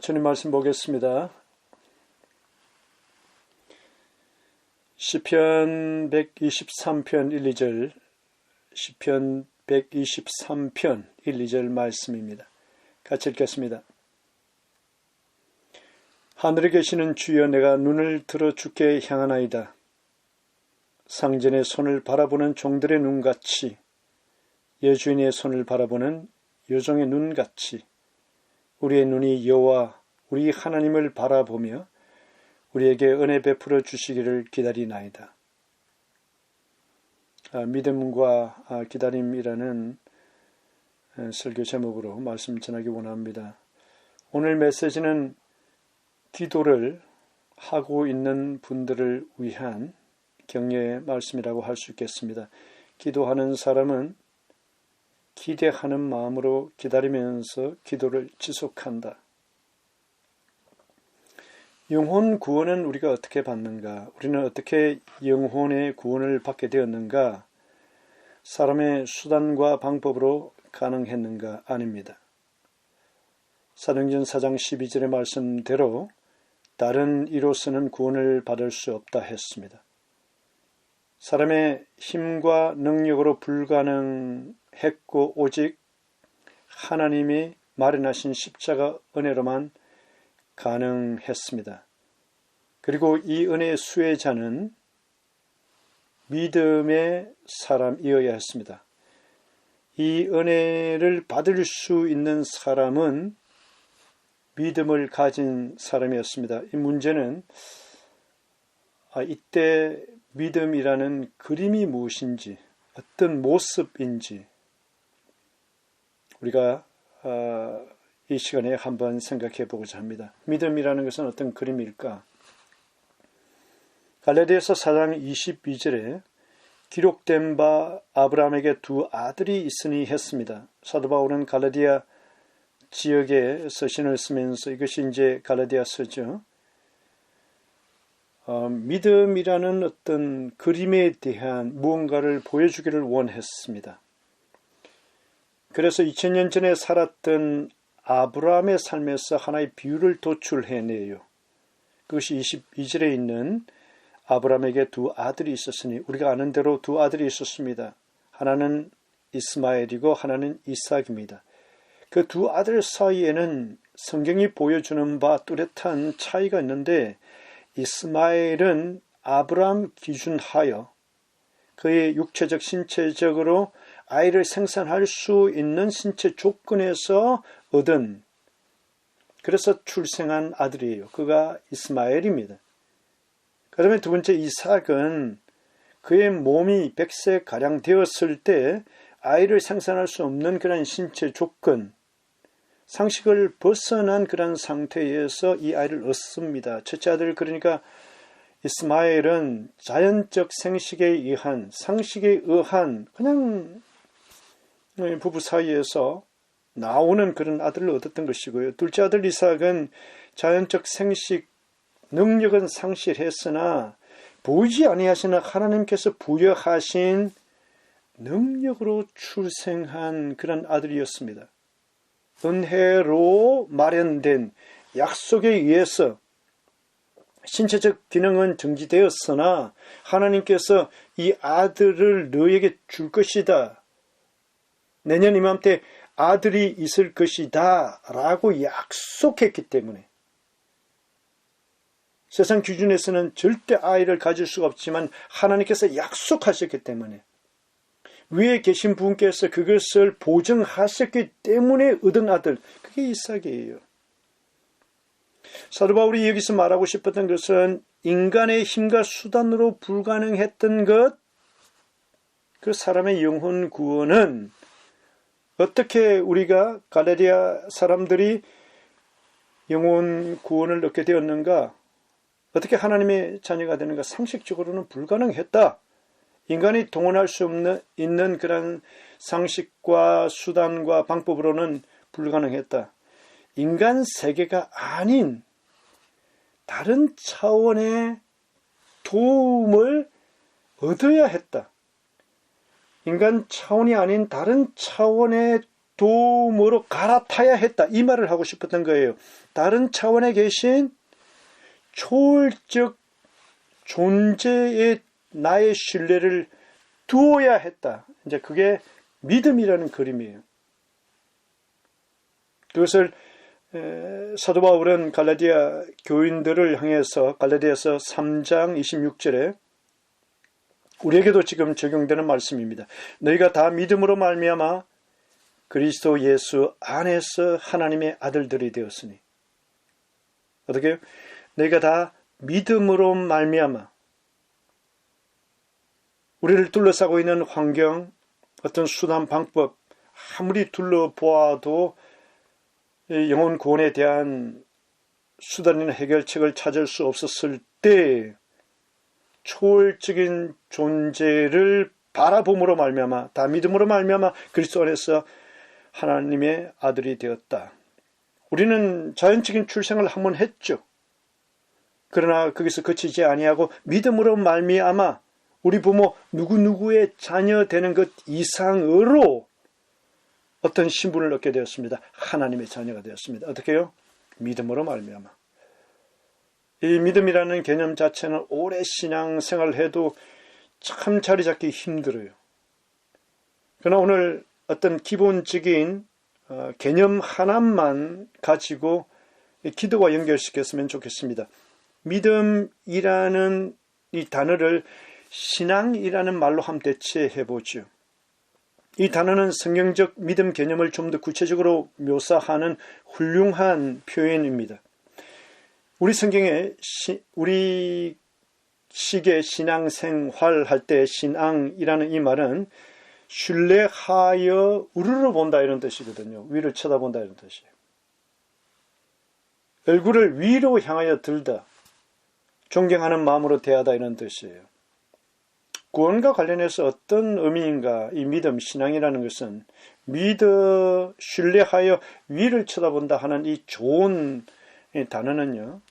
주님 말씀 보겠습니다. 시편 123편 1, 2절, 시편 123편 1, 2절 말씀입니다. 같이 읽겠습니다. 하늘에 계시는 주여, 내가 눈을 들어 주께 향하나이다. 상전의 손을 바라보는 종들의 눈같이, 여주인의 손을 바라보는 여종의 눈같이 우리의 눈이 여호와 우리 하나님을 바라보며 우리에게 은혜 베풀어 주시기를 기다리나이다. 믿음과 기다림이라는 설교 제목으로 말씀 전하기 원합니다. 오늘 메시지는 기도를 하고 있는 분들을 위한 격려의 말씀이라고 할 수 있겠습니다. 기도하는 사람은 기대하는 마음으로 기다리면서 기도를 지속한다. 영혼 구원은 우리가 어떻게 받는가? 우리는 어떻게 영혼의 구원을 받게 되었는가? 사람의 수단과 방법으로 가능했는가? 아닙니다. 사도행전 4장 12절의 말씀대로 다른 이로서는 구원을 받을 수 없다 했습니다. 사람의 힘과 능력으로 불가능했고 오직 하나님이 마련하신 십자가 은혜로만 가능했습니다. 그리고 이 은혜의 수혜자는 믿음의 사람이어야 했습니다. 이 은혜를 받을 수 있는 사람은 믿음을 가진 사람이었습니다. 이 문제는 이때 믿음이라는 그림이 무엇인지, 어떤 모습인지 우리가 이 시간에 한번 생각해 보고자 합니다. 믿음이라는 것은 어떤 그림일까? 갈라디아서 4장 22절에 기록된 바 아브라함에게 두 아들이 있으니 했습니다. 사도 바울은 갈라디아 지역에 서신을 쓰면서 이것이 이제 갈라디아서죠. 믿음이라는 어떤 그림에 대한 무언가를 보여주기를 원했습니다. 그래서 2000년 전에 살았던 아브라함의 삶에서 하나의 비유를 도출해내요. 그것이 22절에 있는 아브라함에게 두 아들이 있었으니, 우리가 아는 대로 두 아들이 있었습니다. 하나는 이스마엘이고 하나는 이삭입니다. 그 두 아들 사이에는 성경이 보여주는 바 뚜렷한 차이가 있는데, 이스마엘은 아브라함 기준하여 그의 육체적 신체적으로 아이를 생산할 수 있는 신체 조건에서 얻은, 그래서 출생한 아들이에요. 그가 이스마엘입니다. 그다음에 두 번째 이삭은 그의 몸이 100세가량 되었을 때 아이를 생산할 수 없는 그런 신체 조건, 상식을 벗어난 그런 상태에서 이 아이를 얻습니다. 첫째 아들, 그러니까 이스마엘은 자연적 생식에 의한, 상식에 의한 그냥 부부 사이에서 나오는 그런 아들을 얻었던 것이고요. 둘째 아들 이삭은 자연적 생식 능력은 상실했으나 보이지 아니하시나 하나님께서 부여하신 능력으로 출생한 그런 아들이었습니다. 은혜로 마련된 약속에 의해서 신체적 기능은 정지되었으나 하나님께서 이 아들을 너에게 줄 것이다, 내년 이맘때 아들이 있을 것이다 라고 약속했기 때문에, 세상 기준에서는 절대 아이를 가질 수가 없지만 하나님께서 약속하셨기 때문에, 위에 계신 분께서 그것을 보증하셨기 때문에 얻은 아들, 그게 이삭이에요. 사도 바울이 여기서 말하고 싶었던 것은 인간의 힘과 수단으로 불가능했던 것, 그 사람의 영혼 구원은 어떻게 우리가 갈라디아 사람들이 영혼 구원을 얻게 되었는가? 어떻게 하나님의 자녀가 되는가? 상식적으로는 불가능했다. 인간이 동원할 수 있는 그런 상식과 수단과 방법으로는 불가능했다. 인간 세계가 아닌 다른 차원의 도움을 얻어야 했다. 인간 차원이 아닌 다른 차원의 그리스도로 갈아타야 했다. 이 말을 하고 싶었던 거예요. 다른 차원에 계신 초월적 존재에 나의 신뢰를 두어야 했다. 이제 그게 믿음이라는 그림이에요. 그것을 사도 바울은 갈라디아 교인들을 향해서 갈라디아서 3장 26절에 우리에게도 지금 적용되는 말씀입니다. 너희가 다 믿음으로 말미암아 그리스도 예수 안에서 하나님의 아들들이 되었으니. 어떻게 해요? 너희가 다 믿음으로 말미암아 우리를 둘러싸고 있는 환경, 어떤 수단, 방법 아무리 둘러보아도 영혼 구원에 대한 수단이나 해결책을 찾을 수 없었을 때 초월적인 존재를 바라봄으로 말미암아 다 믿음으로 말미암아 그리스도 안에서 하나님의 아들이 되었다. 우리는 자연적인 출생을 한번 했죠. 그러나 거기서 그치지 아니하고 믿음으로 말미암아 우리 부모 누구누구의 자녀 되는 것 이상으로 어떤 신분을 얻게 되었습니다. 하나님의 자녀가 되었습니다. 어떻게 해요? 믿음으로 말미암아. 이 믿음이라는 개념 자체는 오래 신앙생활을 해도 참 자리 잡기 힘들어요. 그러나 오늘 어떤 기본적인 개념 하나만 가지고 기도와 연결시켰으면 좋겠습니다. 믿음이라는 이 단어를 신앙이라는 말로 한번 대체해보죠. 이 단어는 성경적 믿음 개념을 좀 더 구체적으로 묘사하는 훌륭한 표현입니다. 우리 성경에 우리 식의 신앙생활 할 때 신앙이라는 이 말은 신뢰하여 우러러 본다 이런 뜻이거든요. 위를 쳐다본다 이런 뜻이에요. 얼굴을 위로 향하여 들다, 존경하는 마음으로 대하다 이런 뜻이에요. 구원과 관련해서 어떤 의미인가? 이 믿음, 신앙이라는 것은 믿어, 신뢰하여 위를 쳐다본다 하는 이 좋은 단어는요,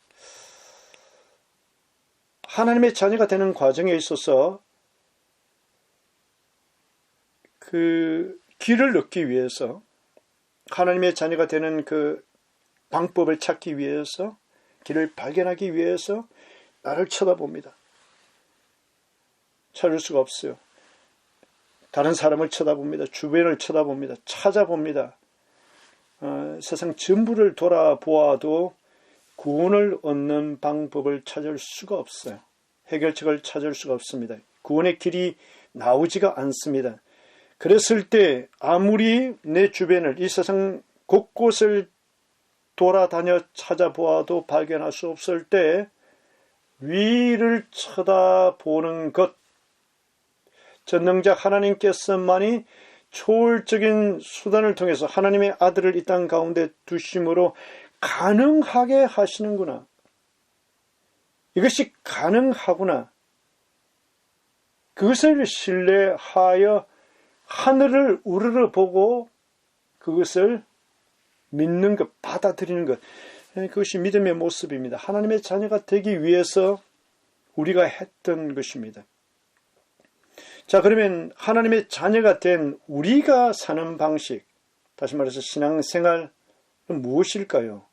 하나님의 자녀가 되는 과정에 있어서 그 길을 얻기 위해서, 하나님의 자녀가 되는 그 방법을 찾기 위해서, 길을 발견하기 위해서 나를 쳐다봅니다. 찾을 수가 없어요. 다른 사람을 쳐다봅니다. 주변을 쳐다봅니다. 찾아봅니다. 세상 전부를 돌아보아도 구원을 얻는 방법을 찾을 수가 없어요. 해결책을 찾을 수가 없습니다. 구원의 길이 나오지가 않습니다. 그랬을 때 아무리 내 주변을, 이 세상 곳곳을 돌아다녀 찾아보아도 발견할 수 없을 때 위를 쳐다보는 것, 전능자 하나님께서만이 초월적인 수단을 통해서 하나님의 아들을 이 땅 가운데 두심으로 가능하게 하시는구나. 이것이 가능하구나. 그것을 신뢰하여 하늘을 우러러 보고 그것을 믿는 것, 받아들이는 것. 그것이 믿음의 모습입니다. 하나님의 자녀가 되기 위해서 우리가 했던 것입니다. 자, 그러면 하나님의 자녀가 된 우리가 사는 방식, 다시 말해서 신앙생활은 무엇일까요?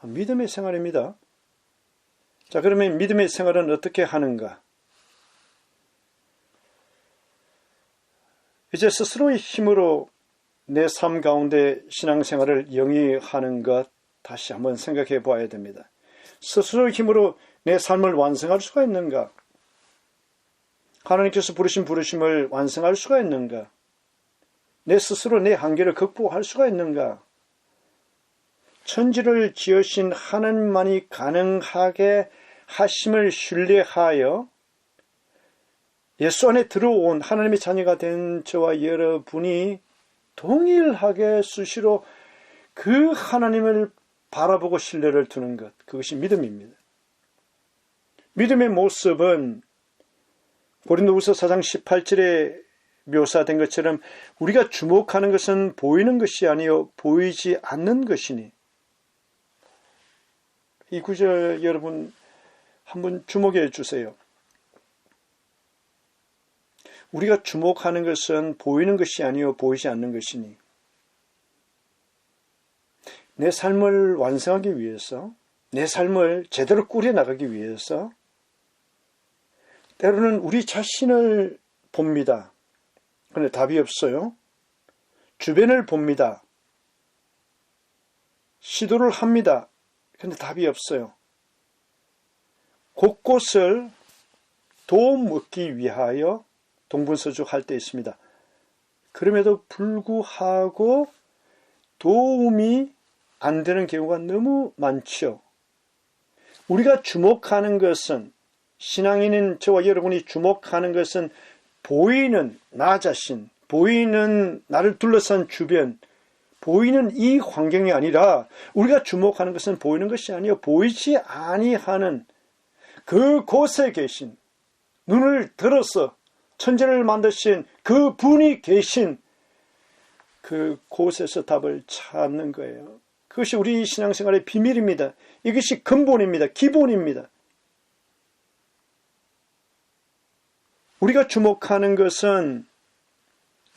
믿음의 생활입니다. 자, 그러면 믿음의 생활은 어떻게 하는가? 이제 스스로의 힘으로 내 삶 가운데 신앙생활을 영위하는 것 다시 한번 생각해 봐야 됩니다. 스스로의 힘으로 내 삶을 완성할 수가 있는가? 하나님께서 부르신 부르심을 완성할 수가 있는가? 내 스스로 내 한계를 극복할 수가 있는가? 천지를 지으신 하나님만이 가능하게 하심을 신뢰하여 예수 안에 들어온 하나님의 자녀가 된 저와 여러분이 동일하게 수시로 그 하나님을 바라보고 신뢰를 두는 것, 그것이 믿음입니다. 믿음의 모습은 고린도후서 4장 18절에 묘사된 것처럼 우리가 주목하는 것은 보이는 것이 아니요 보이지 않는 것이니. 이 구절 여러분 한번 주목해 주세요. 우리가 주목하는 것은 보이는 것이 아니요 보이지 않는 것이니. 내 삶을 완성하기 위해서, 내 삶을 제대로 꾸려나가기 위해서 때로는 우리 자신을 봅니다. 그런데 답이 없어요. 주변을 봅니다. 시도를 합니다. 그런데 답이 없어요. 곳곳을 도움 얻기 위하여 동분서주할 때 있습니다. 그럼에도 불구하고 도움이 안 되는 경우가 너무 많죠. 우리가 주목하는 것은, 신앙인인 저와 여러분이 주목하는 것은 보이는 나 자신, 보이는 나를 둘러싼 주변, 보이는 이 환경이 아니라 우리가 주목하는 것은 보이는 것이 아니요 보이지 아니하는 그곳에 계신, 눈을 들어서 천지를 만드신 그 분이 계신 그곳에서 답을 찾는 거예요. 그것이 우리 신앙생활의 비밀입니다. 이것이 근본입니다. 기본입니다. 우리가 주목하는 것은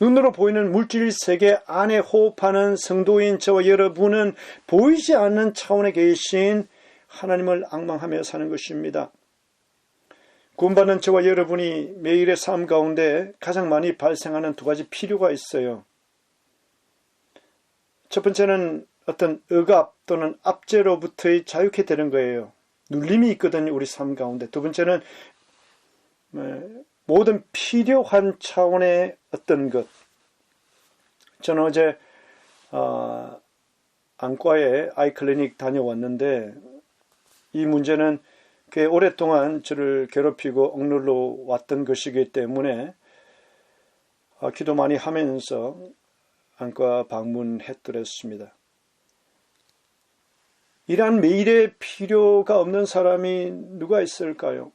눈으로 보이는 물질 세계 안에 호흡하는 성도인 저와 여러분은 보이지 않는 차원에 계신 하나님을 앙망하며 사는 것입니다. 구원받는 저와 여러분이 매일의 삶 가운데 가장 많이 발생하는 두 가지 필요가 있어요. 첫 번째는 어떤 억압 또는 압제로부터의 자유케 되는 거예요. 눌림이 있거든요, 우리 삶 가운데. 두 번째는 모든 필요한 차원의 어떤 것. 저는 어제 안과에 아이클리닉 다녀왔는데 이 문제는 꽤 오랫동안 저를 괴롭히고 억눌러 왔던 것이기 때문에 기도 많이 하면서 안과 방문했더랬습니다. 이러한 매일의 필요가 없는 사람이 누가 있을까요?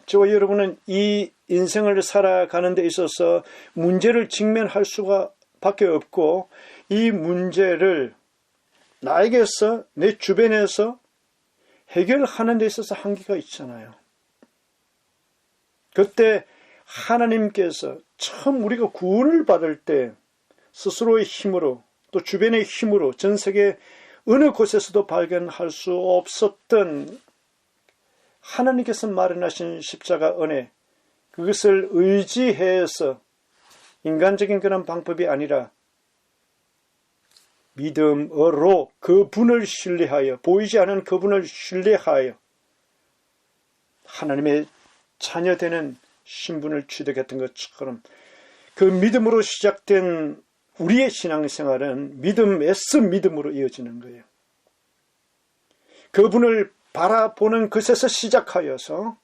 저와 여러분은 이 인생을 살아가는 데 있어서 문제를 직면할 수가 밖에 없고 이 문제를 나에게서, 내 주변에서 해결하는 데 있어서 한계가 있잖아요. 그때 하나님께서 처음 우리가 구원을 받을 때 스스로의 힘으로 또 주변의 힘으로 전 세계 어느 곳에서도 발견할 수 없었던 하나님께서 마련하신 십자가 은혜, 그것을 의지해서 인간적인 그런 방법이 아니라 믿음으로 그분을 신뢰하여, 보이지 않은 그분을 신뢰하여 하나님의 자녀되는 신분을 취득했던 것처럼 그 믿음으로 시작된 우리의 신앙생활은 믿음에서 믿음으로 이어지는 거예요. 그분을 바라보는 것에서 시작하여서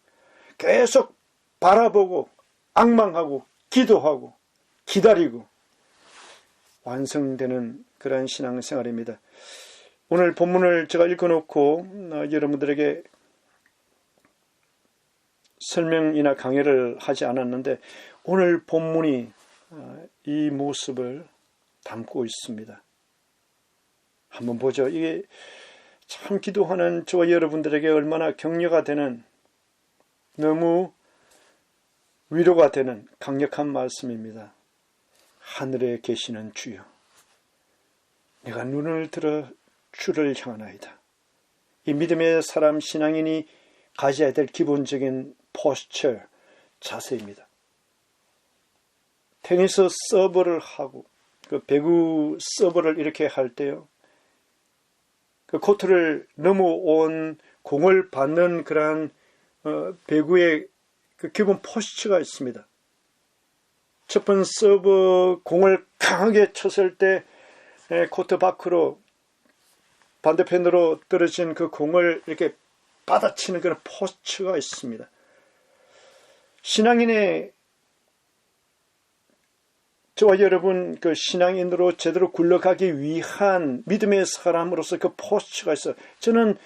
계속 바라보고 앙망하고 기도하고 기다리고 완성되는 그런 신앙생활입니다. 오늘 본문을 제가 읽어놓고 여러분들에게 설명이나 강의를 하지 않았는데 오늘 본문이 이 모습을 담고 있습니다. 한번 보죠. 이게 참 기도하는 저와 여러분들에게 얼마나 격려가 되는, 너무 위로가 되는 강력한 말씀입니다. 하늘에 계시는 주여, 내가 눈을 들어 주를 향하나이다. 이 믿음의 사람 신앙인이 가져야 될 기본적인 포스처, 자세입니다. 테니스 서브를 하고 그 배구 서브를 이렇게 할 때요, 그 코트를 넘어온 공을 받는 그러한 배구의 그 기본 포스처가 있습니다. 첫 번 서브 공을 강하게 쳤을 때 코트 밖으로 반대편으로 떨어진 그 공을 이렇게 받아치는 그런 포스처가 있습니다. 신앙인의 저와 여러분 그 신앙인으로 제대로 굴러가기 위한 믿음의 사람으로서 그 포스처가 있어요. 저는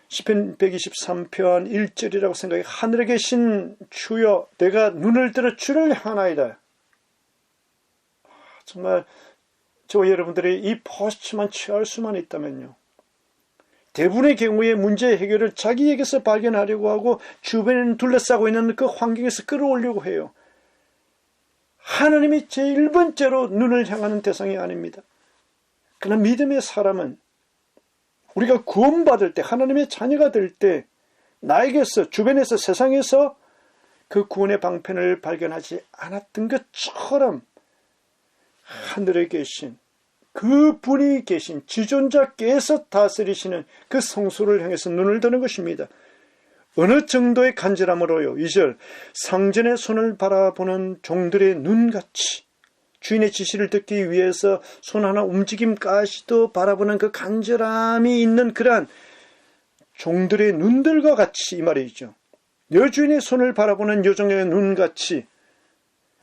시편 123편 1절이라고 생각해. 하늘에 계신 주여, 내가 눈을 들어 주를 향하나이다. 정말 저와 여러분들이 이 포스처만 취할 수만 있다면요, 대부분의 경우에 문제 해결을 자기에게서 발견하려고 하고 주변에 둘러싸고 있는 그 환경에서 끌어오려고 해요. 하나님이 제1번째로 눈을 향하는 대상이 아닙니다. 그러나 믿음의 사람은 우리가 구원받을 때, 하나님의 자녀가 될 때 나에게서, 주변에서, 세상에서 그 구원의 방편을 발견하지 않았던 것처럼 하늘에 계신 그 분이 계신 지존자께서 다스리시는 그 성소를 향해서 눈을 드는 것입니다. 어느 정도의 간절함으로요. 2절, 상전의 손을 바라보는 종들의 눈같이, 주인의 지시를 듣기 위해서 손 하나 움직임까지도 바라보는 그 간절함이 있는 그러한 종들의 눈들과 같이, 이 말이죠. 여주인의 손을 바라보는 여종의 눈같이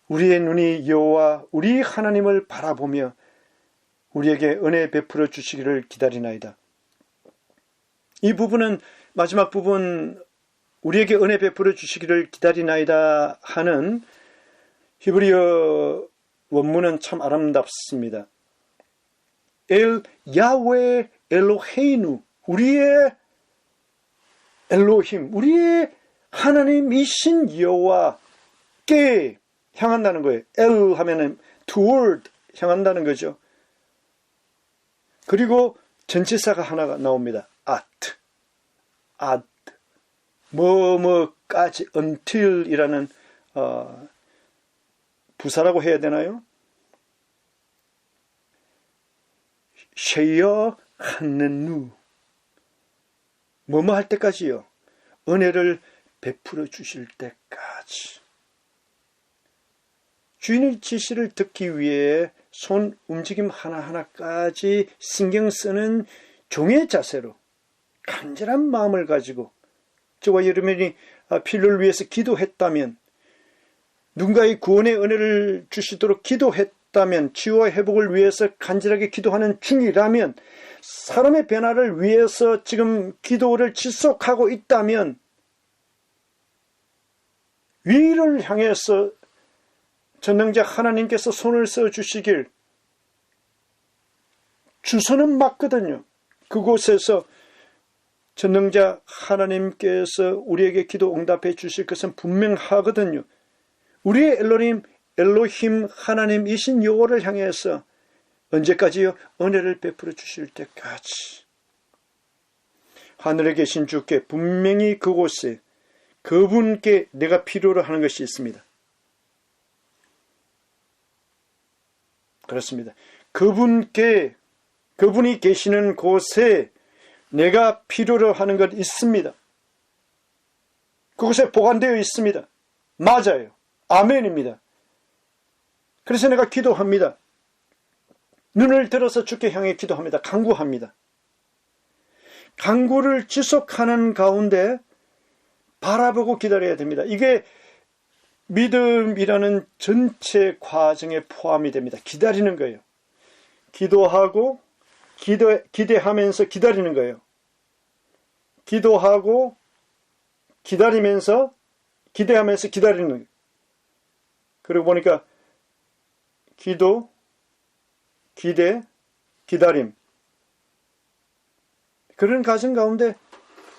우리의 눈이 여호와 우리 하나님을 바라보며 우리에게 은혜 베풀어 주시기를 기다리나이다. 이 부분은, 마지막 부분, 우리에게 은혜 베풀어 주시기를 기다리나이다 하는 히브리어 원문은 참 아름답습니다. 엘 야훼 엘로헤이누, 우리의 엘로힘, 우리의 하나님이신 여호와께 향한다는 거예요. 엘 하면은 toward, 향한다는 거죠. 그리고 전치사가 하나가 나옵니다. at, 뭐뭐까지, until이라는 부사라고 해야 되나요? 쉐여 한는누, 뭐뭐 할 때까지요. 은혜를 베풀어 주실 때까지. 주인의 지시를 듣기 위해 손 움직임 하나하나까지 신경 쓰는 종의 자세로 간절한 마음을 가지고 저와 여러분이 필요를 위해서 기도했다면, 누군가의 구원의 은혜를 주시도록 기도했다면, 치유와 회복을 위해서 간절하게 기도하는 중이라면, 사람의 변화를 위해서 지금 기도를 지속하고 있다면, 위를 향해서 전능자 하나님께서 손을 써주시길, 주소는 맞거든요. 그곳에서 전능자 하나님께서 우리에게 기도 응답해 주실 것은 분명하거든요. 우리의 엘로힘 하나님이신 여호와를 향해서 언제까지요? 은혜를 베풀어 주실 때까지. 하늘에 계신 주께 분명히 그곳에 그분께 내가 필요로 하는 것이 있습니다. 그렇습니다. 그분이 계시는 곳에 내가 필요로 하는 것 있습니다. 그곳에 보관되어 있습니다. 맞아요. 아멘입니다. 그래서 내가 기도합니다. 눈을 들어서 주께 향해 기도합니다. 간구합니다. 간구를 지속하는 가운데 바라보고 기다려야 됩니다. 이게 믿음이라는 전체 과정에 포함이 됩니다. 기다리는 거예요. 기도하고 기대하면서 기다리는 거예요. 기도하고 기다리면서 기대하면서 기다리는 거예요. 그리고 보니까 기도, 기대, 기다림. 그런 과정 가운데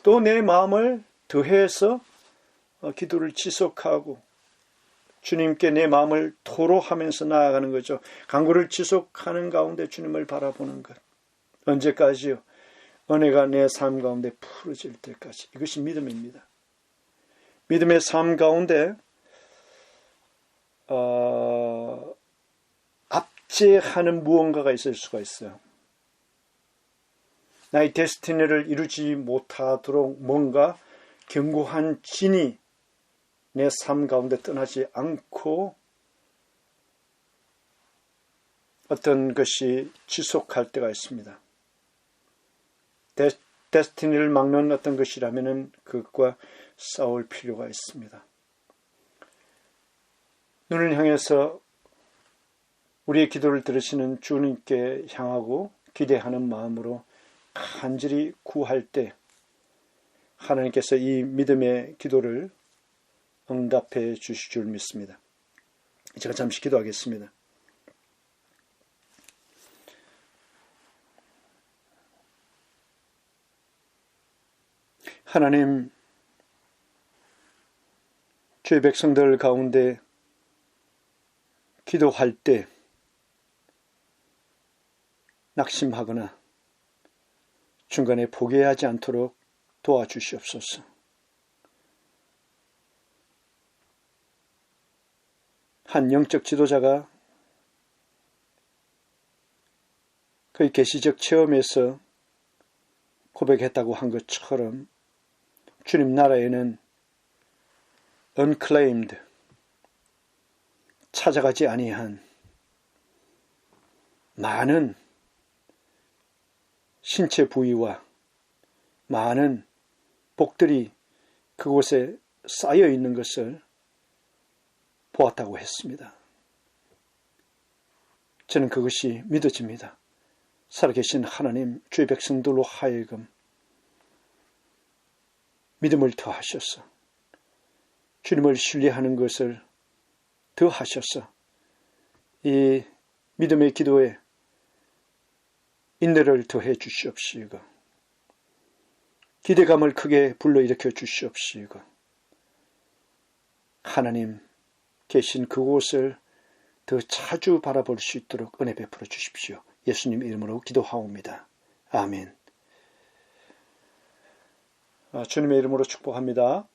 또 내 마음을 더해서 기도를 지속하고 주님께 내 마음을 토로하면서 나아가는 거죠. 간구를 지속하는 가운데 주님을 바라보는 것. 언제까지요? 은혜가 내 삶 가운데 풀어질 때까지. 이것이 믿음입니다. 믿음의 삶 가운데 압제하는 무언가가 있을 수가 있어요. 나의 데스티니를 이루지 못하도록 뭔가 견고한 진이 내 삶 가운데 떠나지 않고 어떤 것이 지속할 때가 있습니다. 데스티니를 막는 어떤 것이라면 그것과 싸울 필요가 있습니다. 눈을 향해서 우리의 기도를 들으시는 주님께 향하고 기대하는 마음으로 간절히 구할 때 하나님께서 이 믿음의 기도를 응답해 주실 줄 믿습니다. 제가 잠시 기도하겠습니다. 하나님, 주의 백성들 가운데 기도할 때 낙심하거나 중간에 포기하지 않도록 도와주시옵소서. 한 영적 지도자가 그의 계시적 체험에서 고백했다고 한 것처럼 주님 나라에는 unclaimed, 찾아가지 아니한 많은 신체 부위와 많은 복들이 그곳에 쌓여 있는 것을 보았다고 했습니다. 저는 그것이 믿어집니다. 살아계신 하나님, 주의 백성들로 하여금 믿음을 더하셔서 주님을 신뢰하는 것을 더하셔서 이 믿음의 기도에 인내를 더해 주시옵시고 기대감을 크게 불러일으켜 주시옵시고 하나님 계신 그곳을 더 자주 바라볼 수 있도록 은혜 베풀어 주십시오. 예수님 이름으로 기도하옵니다. 아멘. 주님의 이름으로 축복합니다.